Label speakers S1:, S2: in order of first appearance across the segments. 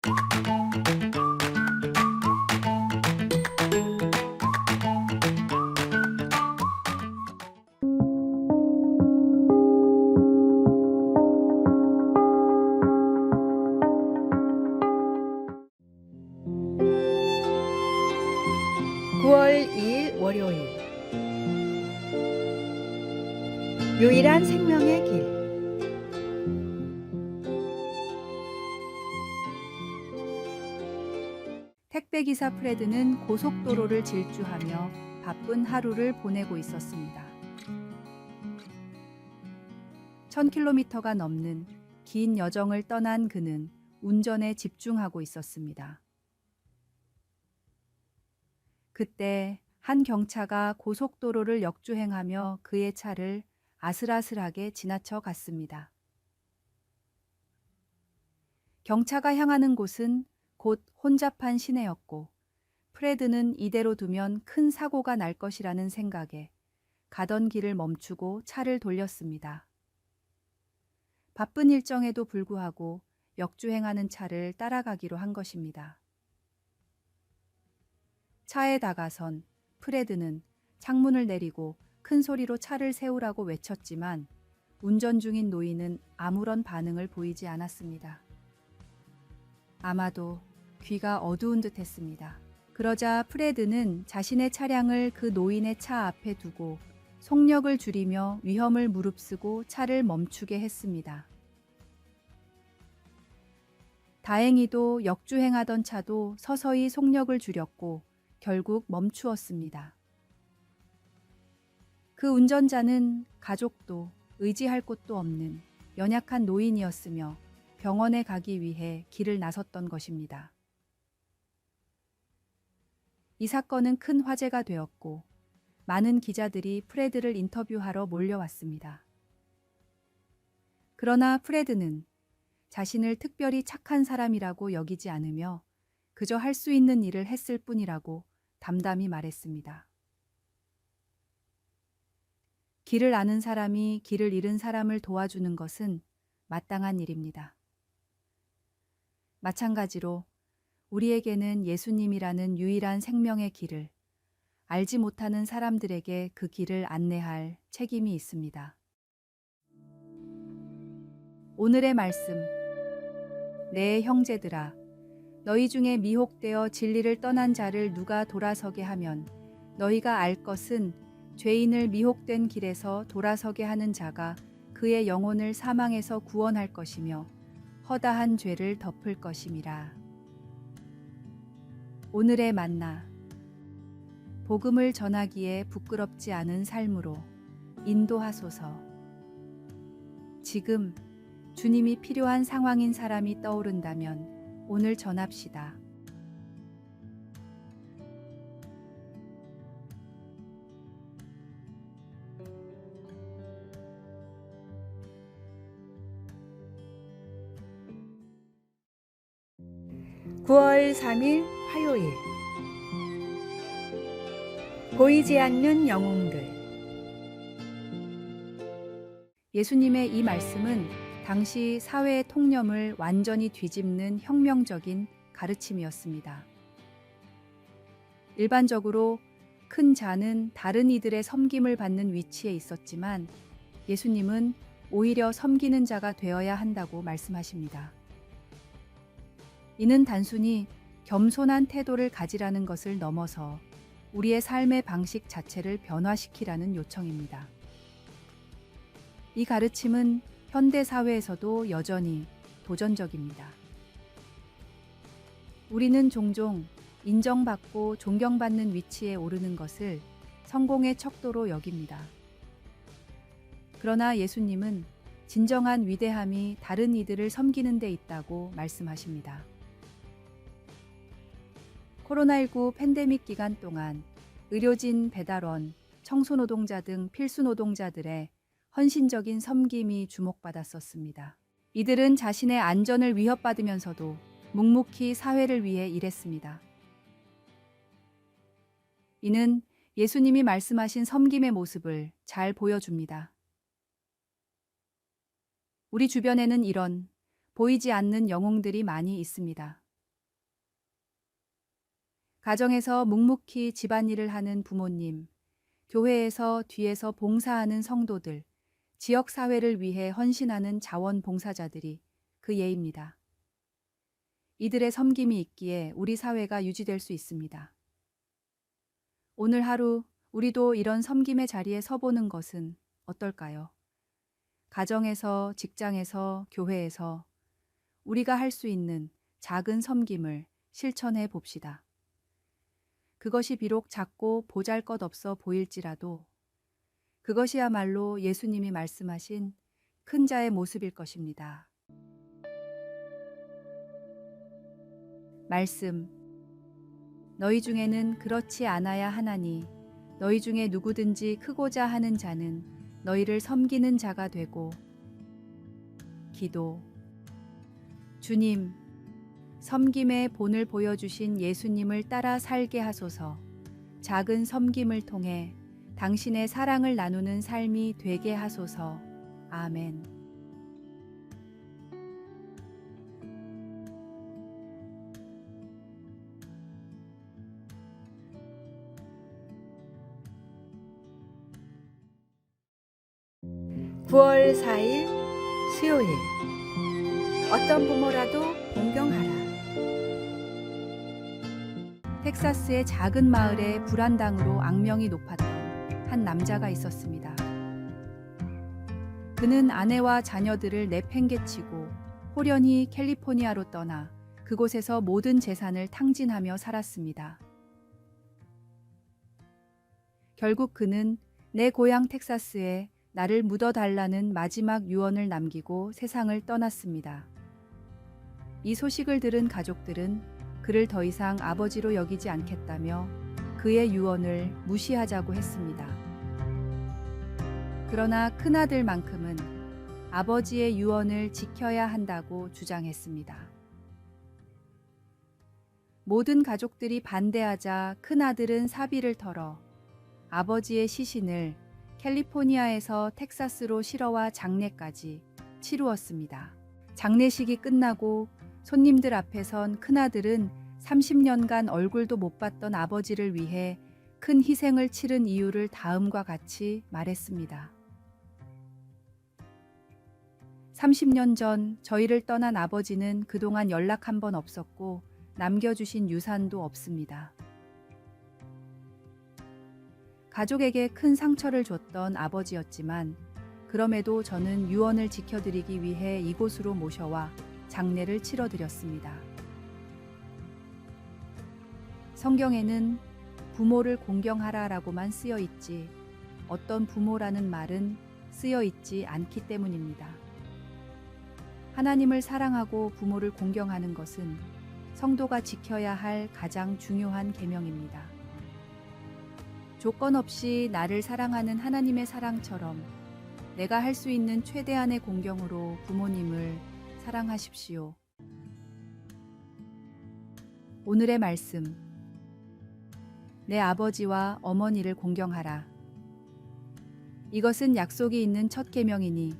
S1: 9월 2일 월요일 유일한 생명의 길. 택배기사 프레드는 고속도로를 질주하며 바쁜 하루를 보내고 있었습니다. 1000km가 넘는 긴 여정을 떠난 그는 운전에 집중하고 있었습니다. 그때 한 경차가 고속도로를 역주행하며 그의 차를 아슬아슬하게 지나쳐 갔습니다. 경차가 향하는 곳은 곧 혼잡한 시내였고 프레드는 이대로 두면 큰 사고가 날 것이라는 생각에 가던 길을 멈추고 차를 돌렸습니다. 바쁜 일정에도 불구하고 역주행하는 차를 따라가기로 한 것입니다. 차에 다가선 프레드는 창문을 내리고 큰 소리로 차를 세우라고 외쳤지만 운전 중인 노인은 아무런 반응을 보이지 않았습니다. 아마도 귀가 어두운 듯 했습니다. 그러자 프레드는 자신의 차량을 그 노인의 차 앞에 두고 속력을 줄이며 위험을 무릅쓰고 차를 멈추게 했습니다. 다행히도 역주행하던 차도 서서히 속력을 줄였고 결국 멈추었습니다. 그 운전자는 가족도 의지할 곳도 없는 연약한 노인이었으며 병원에 가기 위해 길을 나섰던 것입니다. 이 사건은 큰 화제가 되었고 많은 기자들이 프레드를 인터뷰하러 몰려왔습니다. 그러나 프레드는 자신을 특별히 착한 사람이라고 여기지 않으며 그저 할 수 있는 일을 했을 뿐이라고 담담히 말했습니다. 길을 아는 사람이 길을 잃은 사람을 도와주는 것은 마땅한 일입니다. 마찬가지로 우리에게는 예수님이라는 유일한 생명의 길을 알지 못하는 사람들에게 그 길을 안내할 책임이 있습니다. 오늘의 말씀. 내 형제들아, 너희 중에 미혹되어 진리를 떠난 자를 누가 돌아서게 하면 너희가 알 것은 죄인을 미혹된 길에서 돌아서게 하는 자가 그의 영혼을 사망에서 구원할 것이며 허다한 죄를 덮을 것임이라. 오늘의 만나. 복음을 전하기에 부끄럽지 않은 삶으로 인도하소서. 지금 주님이 필요한 상황인 사람이 떠오른다면 오늘 전합시다. (9월 3일) 화요일 보이지 않는 영웅들. 예수님의 이 말씀은 당시 사회의 통념을 완전히 뒤집는 혁명적인 가르침이었습니다. 일반적으로 큰 자는 다른 이들의 섬김을 받는 위치에 있었지만 예수님은 오히려 섬기는 자가 되어야 한다고 말씀하십니다. 이는 단순히 겸손한 태도를 가지라는 것을 넘어서 우리의 삶의 방식 자체를 변화시키라는 요청입니다. 이 가르침은 현대 사회에서도 여전히 도전적입니다. 우리는 종종 인정받고 존경받는 위치에 오르는 것을 성공의 척도로 여깁니다. 그러나 예수님은 진정한 위대함이 다른 이들을 섬기는 데 있다고 말씀하십니다. 코로나19 팬데믹 기간 동안 의료진, 배달원, 청소노동자 등 필수 노동자들의 헌신적인 섬김이 주목받았었습니다. 이들은 자신의 안전을 위협받으면서도 묵묵히 사회를 위해 일했습니다. 이는 예수님이 말씀하신 섬김의 모습을 잘 보여줍니다. 우리 주변에는 이런 보이지 않는 영웅들이 많이 있습니다. 가정에서 묵묵히 집안일을 하는 부모님, 교회에서 뒤에서 봉사하는 성도들, 지역사회를 위해 헌신하는 자원봉사자들이 그 예입니다. 이들의 섬김이 있기에 우리 사회가 유지될 수 있습니다. 오늘 하루 우리도 이런 섬김의 자리에 서보는 것은 어떨까요? 가정에서, 직장에서, 교회에서 우리가 할 수 있는 작은 섬김을 실천해 봅시다. 그것이 비록 작고 보잘것없어 보일지라도 그것이야말로 예수님이 말씀하신 큰 자의 모습일 것입니다. 말씀. 너희 중에는 그렇지 않아야 하나니 너희 중에 누구든지 크고자 하는 자는 너희를 섬기는 자가 되고. 기도. 주님, 섬김의 본을 보여주신 예수님을 따라 살게 하소서. 작은 섬김을 통해 당신의 사랑을 나누는 삶이 되게 하소서. 아멘. (9월 4일) 수요일. 어떤 부모라도 공경하라. 텍사스의 작은 마을에 불안당으로 악명이 높았던 한 남자가 있었습니다. 그는 아내와 자녀들을 내팽개치고 호련히 캘리포니아로 떠나 그곳에서 모든 재산을 탕진하며 살았습니다. 결국 그는 내 고향 텍사스에 나를 묻어달라는 마지막 유언을 남기고 세상을 떠났습니다. 이 소식을 들은 가족들은 그를 더 이상 아버지로 여기지 않겠다며 그의 유언을 무시하자고 했습니다. 그러나 큰아들만큼은 아버지의 유언을 지켜야 한다고 주장했습니다. 모든 가족들이 반대하자 큰아들은 사비를 털어 아버지의 시신을 캘리포니아에서 텍사스로 실어와 장례까지 치루었습니다. 장례식이 끝나고 손님들 앞에 선 큰아들은 30년간 얼굴도 못 봤던 아버지를 위해 큰 희생을 치른 이유를 다음과 같이 말했습니다. 30년 전 저희를 떠난 아버지는 그동안 연락 한 번 없었고 남겨주신 유산도 없습니다. 가족에게 큰 상처를 줬던 아버지였지만 그럼에도 저는 유언을 지켜드리기 위해 이곳으로 모셔와 장례를 치러드렸습니다. 성경에는 부모를 공경하라라고만 쓰여 있지 어떤 부모라는 말은 쓰여 있지 않기 때문입니다. 하나님을 사랑하고 부모를 공경하는 것은 성도가 지켜야 할 가장 중요한 계명입니다. 조건 없이 나를 사랑하는 하나님의 사랑처럼 내가 할 수 있는 최대한의 공경으로 부모님을 사랑하십시오. 오늘의 말씀. 내 아버지와 어머니를 공경하라. 이것은 약속이 있는 첫 계명이니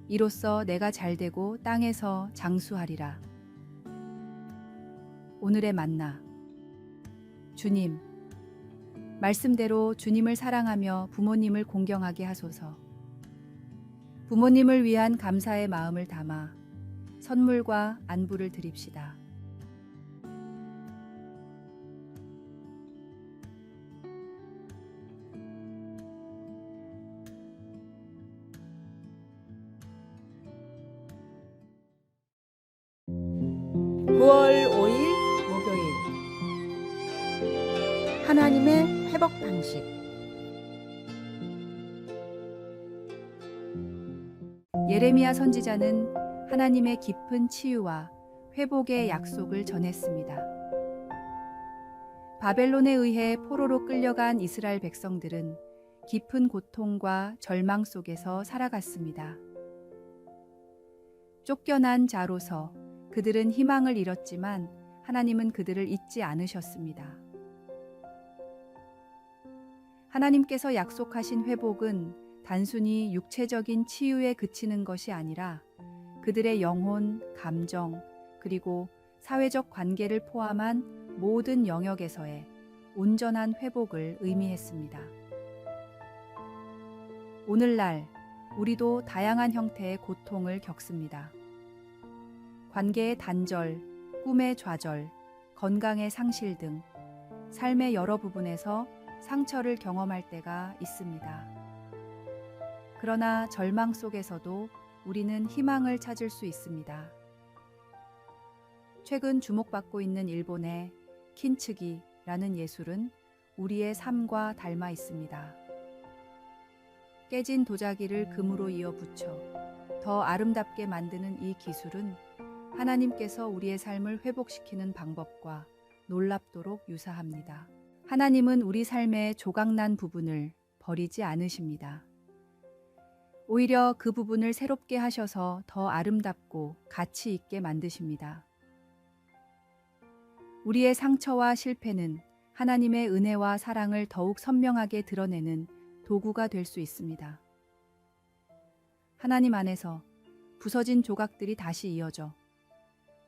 S1: 이로써 내가 잘되고 땅에서 장수하리라. 오늘의 만나. 주님, 말씀대로 주님을 사랑하며 부모님을 공경하게 하소서. 부모님을 위한 감사의 마음을 담아 선물과 안부를 드립시다. (9월 5일) 목요일. 하나님의 회복 방식. 예레미야 선지자는 하나님의 깊은 치유와 회복의 약속을 전했습니다. 바벨론에 의해 포로로 끌려간 이스라엘 백성들은 깊은 고통과 절망 속에서 살아갔습니다. 쫓겨난 자로서 그들은 희망을 잃었지만 하나님은 그들을 잊지 않으셨습니다. 하나님께서 약속하신 회복은 단순히 육체적인 치유에 그치는 것이 아니라 그들의 영혼, 감정, 그리고 사회적 관계를 포함한 모든 영역에서의 온전한 회복을 의미했습니다. 오늘날 우리도 다양한 형태의 고통을 겪습니다. 관계의 단절, 꿈의 좌절, 건강의 상실 등 삶의 여러 부분에서 상처를 경험할 때가 있습니다. 그러나 절망 속에서도 우리는 희망을 찾을 수 있습니다. 최근 주목받고 있는 일본의 킨츠기라는 예술은 우리의 삶과 닮아 있습니다. 깨진 도자기를 금으로 이어 붙여 더 아름답게 만드는 이 기술은 하나님께서 우리의 삶을 회복시키는 방법과 놀랍도록 유사합니다. 하나님은 우리 삶의 조각난 부분을 버리지 않으십니다. 오히려 그 부분을 새롭게 하셔서 더 아름답고 가치 있게 만드십니다. 우리의 상처와 실패는 하나님의 은혜와 사랑을 더욱 선명하게 드러내는 도구가 될 수 있습니다. 하나님 안에서 부서진 조각들이 다시 이어져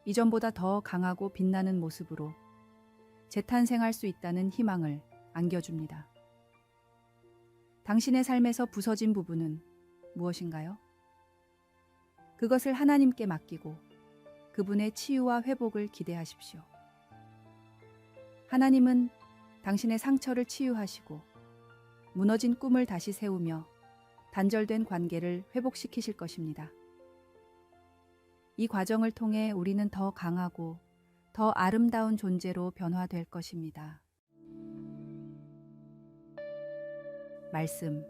S1: 이전보다 더 강하고 빛나는 모습으로 재탄생할 수 있다는 희망을 안겨줍니다. 당신의 삶에서 부서진 부분은 무엇인가요? 그것을 하나님께 맡기고 그분의 치유와 회복을 기대하십시오. 하나님은 당신의 상처를 치유하시고 무너진 꿈을 다시 세우며 단절된 관계를 회복시키실 것입니다. 이 과정을 통해 우리는 더 강하고 더 아름다운 존재로 변화될 것입니다. 말씀.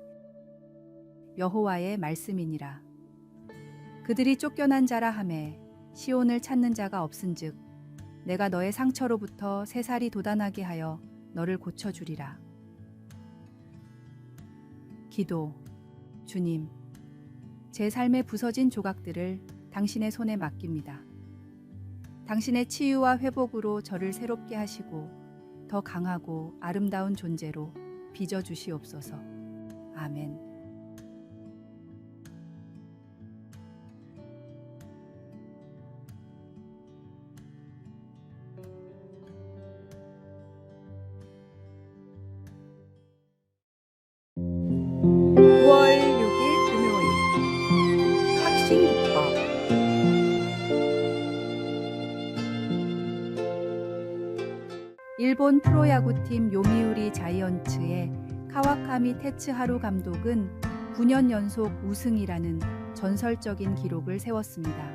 S1: 여호와의 말씀이니라. 그들이 쫓겨난 자라 하매 시온을 찾는 자가 없은즉 내가 너의 상처로부터 새살이 돋아나게 하여 너를 고쳐주리라. 기도. 주님, 제 삶의 부서진 조각들을 당신의 손에 맡깁니다. 당신의 치유와 회복으로 저를 새롭게 하시고 더 강하고 아름다운 존재로 빚어주시옵소서. 아멘. 일본 프로야구팀 요미우리 자이언츠의 카와카미 테츠하루 감독은 9년 연속 우승이라는 전설적인 기록을 세웠습니다.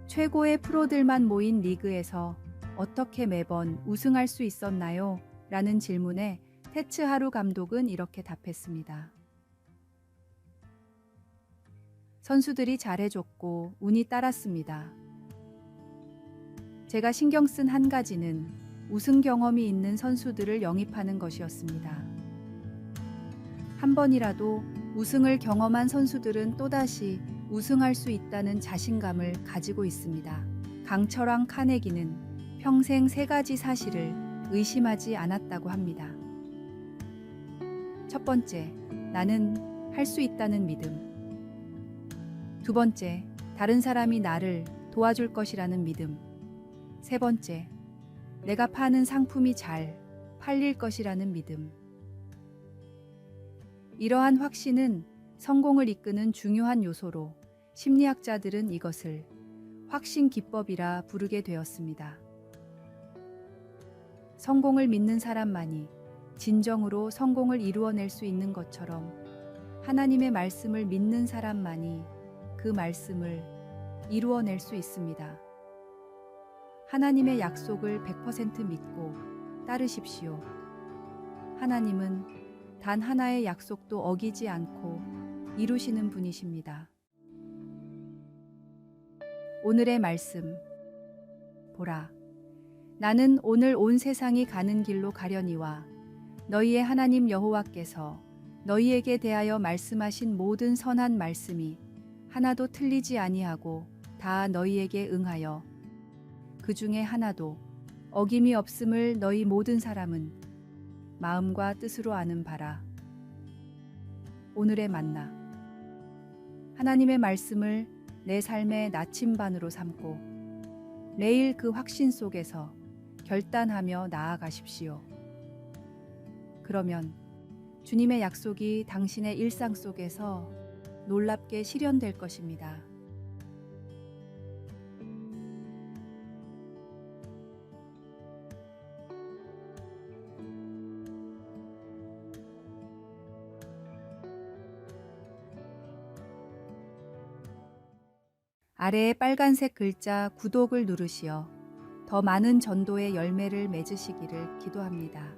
S1: 최고의 프로들만 모인 리그에서 어떻게 매번 우승할 수 있었나요? 라는 질문에 테츠하루 감독은 이렇게 답했습니다. 선수들이 잘해줬고 운이 따랐습니다. 제가 신경 쓴 한 가지는 우승 경험이 있는 선수들을 영입하는 것이었습니다. 한 번이라도 우승을 경험한 선수들은 또다시 우승할 수 있다는 자신감을 가지고 있습니다. 강철왕 카네기는 평생 3가지 사실을 의심하지 않았다고 합니다. 첫 번째, 나는 할 수 있다는 믿음. 두 번째, 다른 사람이 나를 도와줄 것이라는 믿음. 세 번째, 내가 파는 상품이 잘 팔릴 것이라는 믿음. 이러한 확신은 성공을 이끄는 중요한 요소로 심리학자들은 이것을 확신 기법이라 부르게 되었습니다. 성공을 믿는 사람만이 진정으로 성공을 이루어낼 수 있는 것처럼 하나님의 말씀을 믿는 사람만이 그 말씀을 이루어낼 수 있습니다. 하나님의 약속을 100% 믿고 따르십시오. 하나님은 단 하나의 약속도 어기지 않고 이루시는 분이십니다. 오늘의 말씀. 보라, 나는 오늘 온 세상이 가는 길로 가려니와 너희의 하나님 여호와께서 너희에게 대하여 말씀하신 모든 선한 말씀이 하나도 틀리지 아니하고 다 너희에게 응하여 그 중에 하나도 어김이 없음을 너희 모든 사람은 마음과 뜻으로 아는 바라. 오늘의 만나. 하나님의 말씀을 내 삶의 나침반으로 삼고 매일 그 확신 속에서 결단하며 나아가십시오. 그러면 주님의 약속이 당신의 일상 속에서 놀랍게 실현될 것입니다. 아래의 빨간색 글자 구독을 누르시어 더 많은 전도의 열매를 맺으시기를 기도합니다.